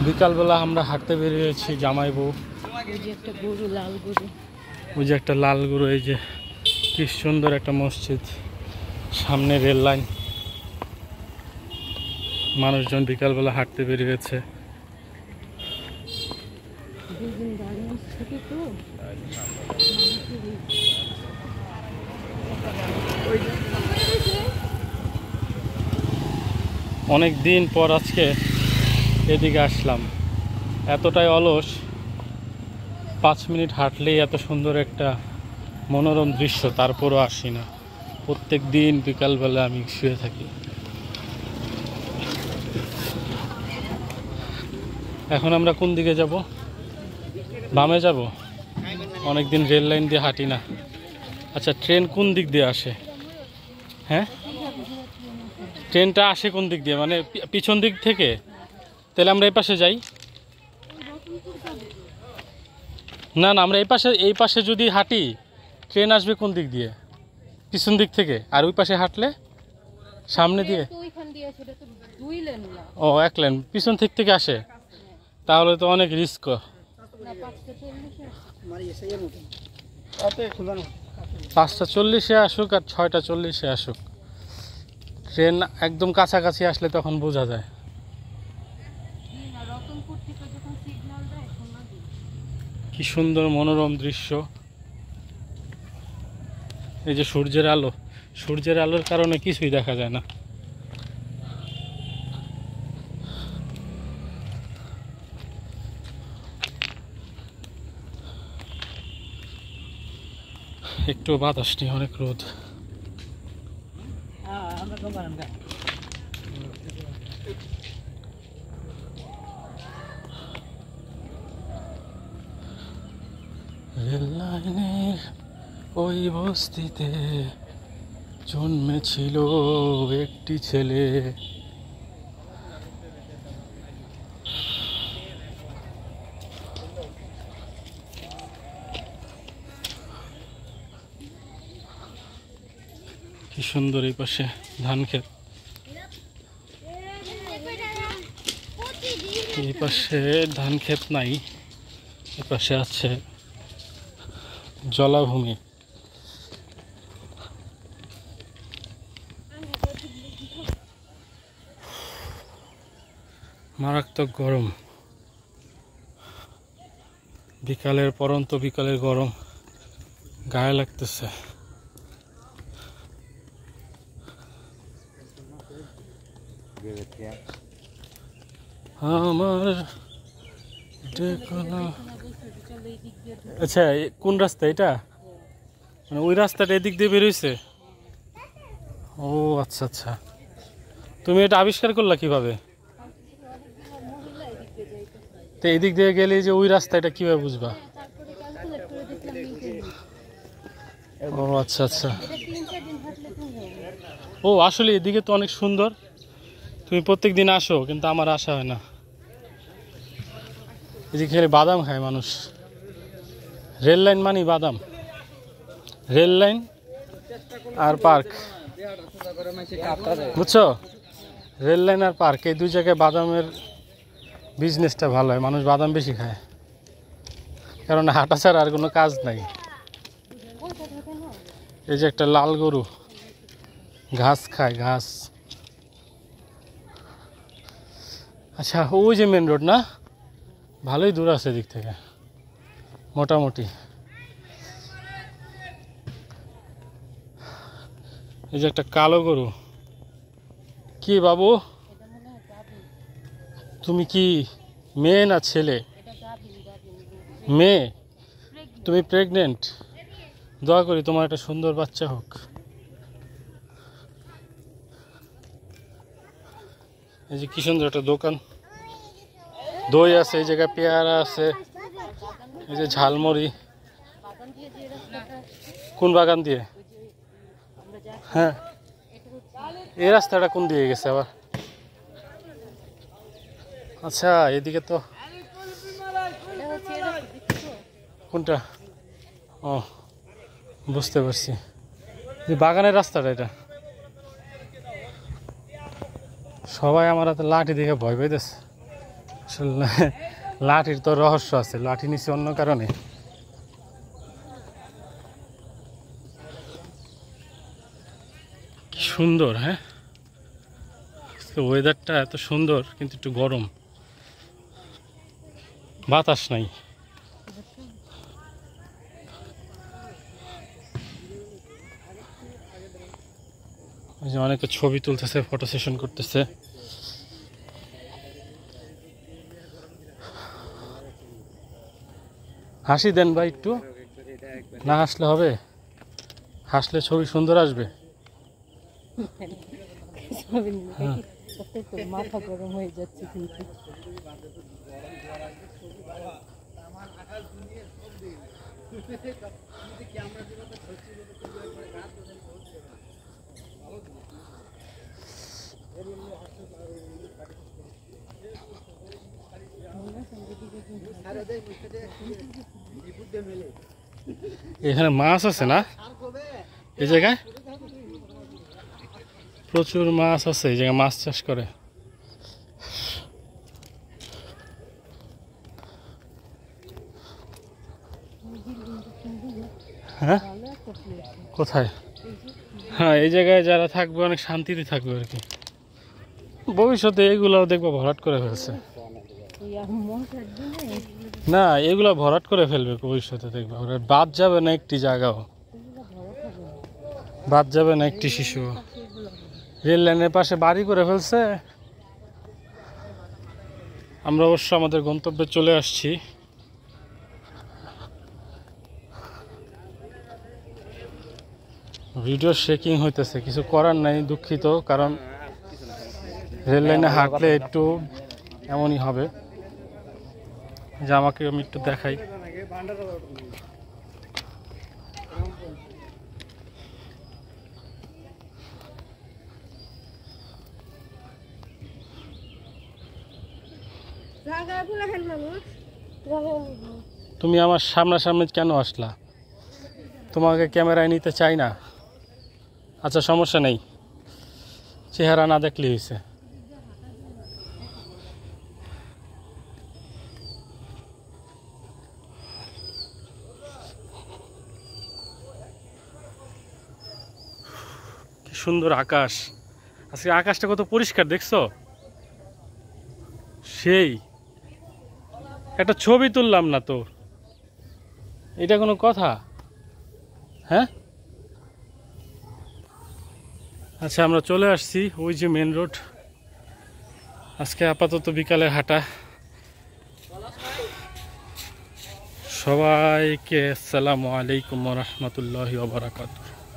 বিকালবেলা আমরা হাঁটতে বেরিয়েছি জামাই বউ। ওই যে একটা লাল গরু, এই যে কি সুন্দর একটা মসজিদ, সামনে রেল লাইন, মানুষজন বিকালবেলা হাঁটতে বেরিয়েছে। অনেক দিন পর আজকে এদিকে আসলাম, এতটাই অলস, 5 মিনিট হাঁটলেই এত সুন্দর একটা মনোরম দৃশ্য, তারপরও আসি না। প্রত্যেক দিন বিকালবেলা আমি শুয়ে থাকি। এখন আমরা কোন দিকে যাব? বামে যাব? অনেকদিন রেল লাইন দিয়ে হাঁটি না। আচ্ছা, ট্রেন কোন দিক দিয়ে আসে? হ্যাঁ, ট্রেনটা আসে কোন দিক দিয়ে, মানে পিছন দিক থেকে? তাহলে আমরা এই পাশে যাই। না না, আমরা এই পাশে যদি হাঁটি, ট্রেন আসবে কোন দিক দিয়ে? পিছন দিক থেকে। আর ওই পাশে হাঁটলে সামনে দিয়ে? ও, এক লাইন পিছন থেকে আসে, তাহলে তো অনেক রিস্ক। 5:40-এ আসুক আর 6:40-এ আসুক, ট্রেন একদম কাছাকাছি আসলে তখন বোঝা যায়। কি সুন্দর মনোরম দৃশ্য। এই যে সূর্যের আলো, সূর্যের আলোর কারণে কিছুই দেখা যায় না। একটু বাতাস নেই, অনেক রোদ। রেল লাইনের ওই বস্তিতে জন্মেছিল একটি ছেলে। কি সুন্দর, এই পাশে ধান ক্ষেত, এই পাশে ধান ক্ষেত নাই, এই পাশে আছে জলাভূমি। মারাত্মক গরম, বিকালের পরন্ত বিকালের গরম গায়ে লাগতেছে। আমার আচ্ছা, কোন রাস্তা এটা? মানে ওই রাস্তাটা এদিক দিয়ে বেরোইছে? ও আচ্ছা আচ্ছা, তুমি এটা আবিষ্কার করলা কিভাবে? তো এদিক দিয়ে গেলে যে ওই রাস্তাটা কিভাবে বুঝবা? ও আচ্ছা আচ্ছা। ও আসলে এদিকে তো অনেক সুন্দর, তুমি প্রত্যেক দিন আসো, কিন্তু আমার আসা হয় না। এদিকে খেলে বাদাম খায় মানুষ। রেল লাইন মানে বাদাম, রেল লাইন আর পার্ক, বুঝছো? রেল লাইন আর পার্ক, এই দুই জায়গায় বাদামের বিজনেসটা ভালো হয়, মানুষ বাদাম বেশি খায়, কারণ হাঁটা ছাড়া আর কোনো কাজ নাই। এই যে একটা লাল গরু ঘাস খায়, ঘাস। আচ্ছা, ওই যে মেন রোড না, ভালোই দূর আছে এদিক থেকে মোটামুটি। এই যে একটা কালো গরু। কি বাবু, তুমি কি মেয়ে না ছেলে? মেয়ে? তুমি প্রেগনেন্ট? দোয়া করি তোমার একটা সুন্দর বাচ্চা হোক। এই যে কি সুন্দর একটা দোকান, দই আছে, এই জায়গায় পেয়ারা আছে, এই যে ঝালমুড়ি। কোন বাগান দিয়ে? হ্যাঁ, এই রাস্তাটা কোন দিকে গেছে আবার? আচ্ছা, এদিকে তো কোনটা? ও বুঝতে পারছি, বাগানের রাস্তাটা এটা। সবাই আমার হাতে লাঠি দেখে ভয় পাইতেছে। আসলে লাঠির তো রহস্য আছে, লাঠি নিচে অন্য কারণে। কি সুন্দর, হ্যাঁ ওয়েদারটা এত সুন্দর, কিন্তু একটু গরম, বাতাস নাই। ওই যে অনেকে ছবি তুলতেছে, ফটো সেশন করতেছে। হাসি দেন ভাই একটু, না হাসলে হবে? হাসলে ছবি সুন্দর আসবে। মাথা গরম হয়ে যাচ্ছে কিন্তু। এখানে মাছ আছে না এই জায়গায়? প্রচুর মাছ আছে এই জায়গায়, মাছ চাষ করে। হ্যাঁ কোথায়? হ্যাঁ এই জায়গায় যারা থাকবে অনেক শান্তিতে থাকবে আর কি। ভবিষ্যতে এগুলাও দেখবো ভরাট করে ফেলছে। না এগুলা ভরাট করে ফেলবে ভবিষ্যতে, দেখবে ওরা বাদ যাবে না একটি জায়গাও, বাদ যাবে না একটি শিশু। রেল লাইনের পাশে বাড়ি করে ফেলছে। আমরা অবশ্য আমাদের গন্তব্যে চলে আসছি। ভিডিও শেকিং হইতেছে, কিছু করার নাই, দুঃখিত। কারণ রেল লাইনে হাঁটলে একটু এমনই হবে। যে আমাকে আমি একটু দেখাই, তুমি আমার সামনাসামনি কেন আসলা? তোমাকে ক্যামেরায় নিতে চাই না। আচ্ছা সমস্যা নেই, চেহারা না দেখলে হয়েছে। কি সুন্দর আকাশ, আজকে আকাশটা কত পরিষ্কার দেখছো? সেই একটা ছবি তুললাম না তো, এটা কোনো কথা? হ্যাঁ আচ্ছা আমরা চলে আসছি, ওই যে মেন রোড। আজকে আপাতত বিকালে হাঁটা। সবাইকে আসসালামু আলাইকুম ওয়া রাহমাতুল্লাহি ওয়া বারাকাতুহু।